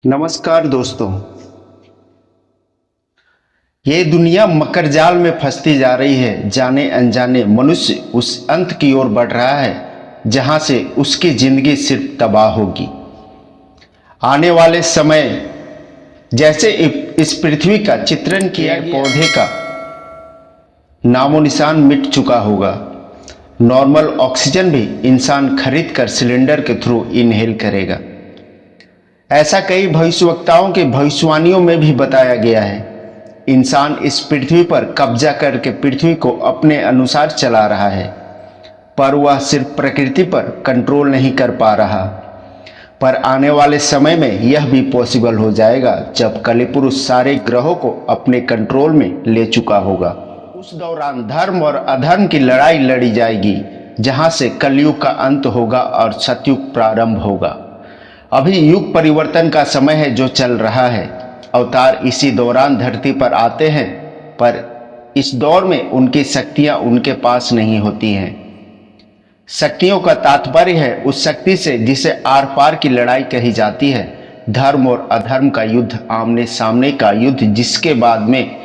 नमस्कार दोस्तों। ये दुनिया मकर जाल में फंसती जा रही है। जाने अनजाने मनुष्य उस अंत की ओर बढ़ रहा है जहां से उसकी जिंदगी सिर्फ तबाह होगी। आने वाले समय जैसे इस पृथ्वी का चित्रण किया गया, पौधे का नामो निशान मिट चुका होगा। नॉर्मल ऑक्सीजन भी इंसान खरीद कर सिलेंडर के थ्रू इनहेल करेगा। ऐसा कई भविष्यवक्ताओं के भविष्यवाणियों में भी बताया गया है। इंसान इस पृथ्वी पर कब्जा करके पृथ्वी को अपने अनुसार चला रहा है, पर वह सिर्फ प्रकृति पर कंट्रोल नहीं कर पा रहा। पर आने वाले समय में यह भी पॉसिबल हो जाएगा जब कलिपुरुष सारे ग्रहों को अपने कंट्रोल में ले चुका होगा। उस दौरान धर्म और अधर्म की लड़ाई लड़ी जाएगी, जहां से कलयुग का अंत होगा और सतयुग प्रारंभ होगा। अभी युग परिवर्तन का समय है जो चल रहा है। अवतार इसी दौरान धरती पर आते हैं, पर इस दौर में उनकी शक्तियां उनके पास नहीं होती हैं। शक्तियों का तात्पर्य है उस शक्ति से जिसे आर पार की लड़ाई कही जाती है। धर्म और अधर्म का युद्ध, आमने सामने का युद्ध, जिसके बाद में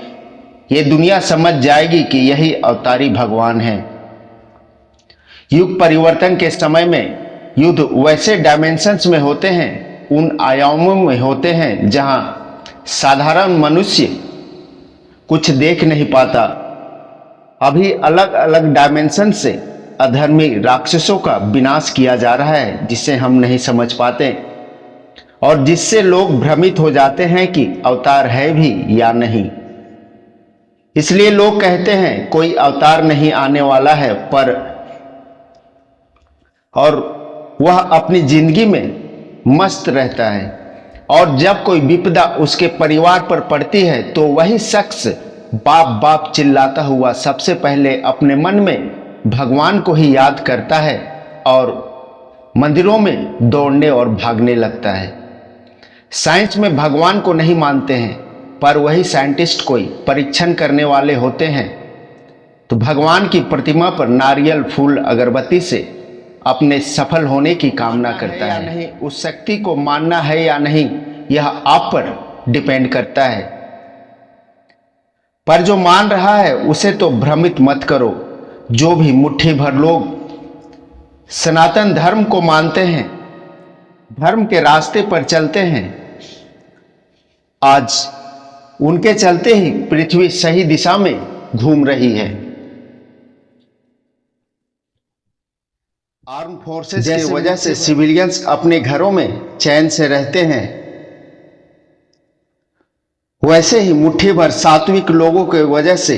ये दुनिया समझ जाएगी कि यही अवतारी भगवान है। युग परिवर्तन के समय में युद्ध वैसे डायमेंशंस में होते हैं, उन आयामों में होते हैं जहां साधारण मनुष्य कुछ देख नहीं पाता। अभी अलग अलग डायमेंशन से अधर्मी राक्षसों का विनाश किया जा रहा है, जिसे हम नहीं समझ पाते और जिससे लोग भ्रमित हो जाते हैं कि अवतार है भी या नहीं। इसलिए लोग कहते हैं कोई अवतार नहीं आने वाला है, और वह अपनी जिंदगी में मस्त रहता है। और जब कोई विपदा उसके परिवार पर पड़ती है तो वही शख्स बाप बाप चिल्लाता हुआ सबसे पहले अपने मन में भगवान को ही याद करता है और मंदिरों में दौड़ने और भागने लगता है। साइंस में भगवान को नहीं मानते हैं, पर वही साइंटिस्ट कोई परीक्षण करने वाले होते हैं तो भगवान की प्रतिमा पर नारियल, फूल, अगरबत्ती से अपने सफल होने की कामना करता है। नहीं, उस शक्ति को मानना है या नहीं, यह आप पर डिपेंड करता है। पर जो मान रहा है उसे तो भ्रमित मत करो। जो भी मुट्ठी भर लोग सनातन धर्म को मानते हैं, धर्म के रास्ते पर चलते हैं, आज उनके चलते ही पृथ्वी सही दिशा में घूम रही है। आर्म फोर्सेस की वजह से सिविलियंस अपने घरों में चैन से रहते हैं, वैसे ही मुट्ठी भर सात्विक लोगों के वजह से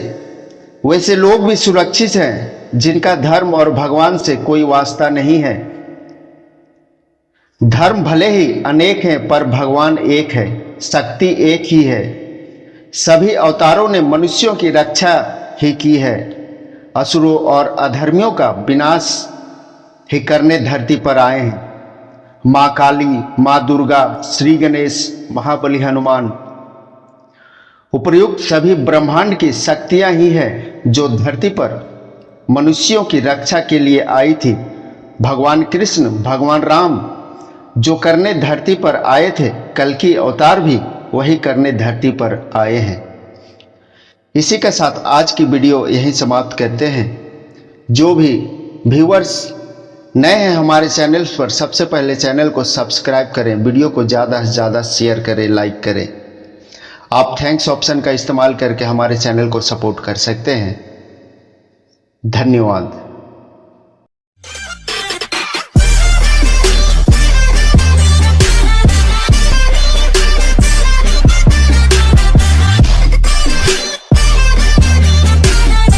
वैसे लोग भी सुरक्षित हैं जिनका धर्म और भगवान से कोई वास्ता नहीं है। धर्म भले ही अनेक हैं पर भगवान एक है, शक्ति एक ही है। सभी अवतारों ने मनुष्यों की रक्षा ही की है। असुरों और अधर्मियों का विनाश ही करने धरती पर आए हैं। माँ काली, माँ दुर्गा, श्री गणेश, महाबली हनुमान, उपर्युक्त सभी ब्रह्मांड की शक्तियां ही हैं जो धरती पर मनुष्यों की रक्षा के लिए आई थी। भगवान कृष्ण, भगवान राम जो करने धरती पर आए थे, कल की अवतार भी वही करने धरती पर आए हैं। इसी के साथ आज की वीडियो यहीं समाप्त करते हैं। जो भी व्यूअर्स नए हैं हमारे चैनल पर, सबसे पहले चैनल को सब्सक्राइब करें, वीडियो को ज़्यादा से ज़्यादा शेयर करें, लाइक करें। आप थैंक्स ऑप्शन का इस्तेमाल करके हमारे चैनल को सपोर्ट कर सकते हैं। धन्यवाद।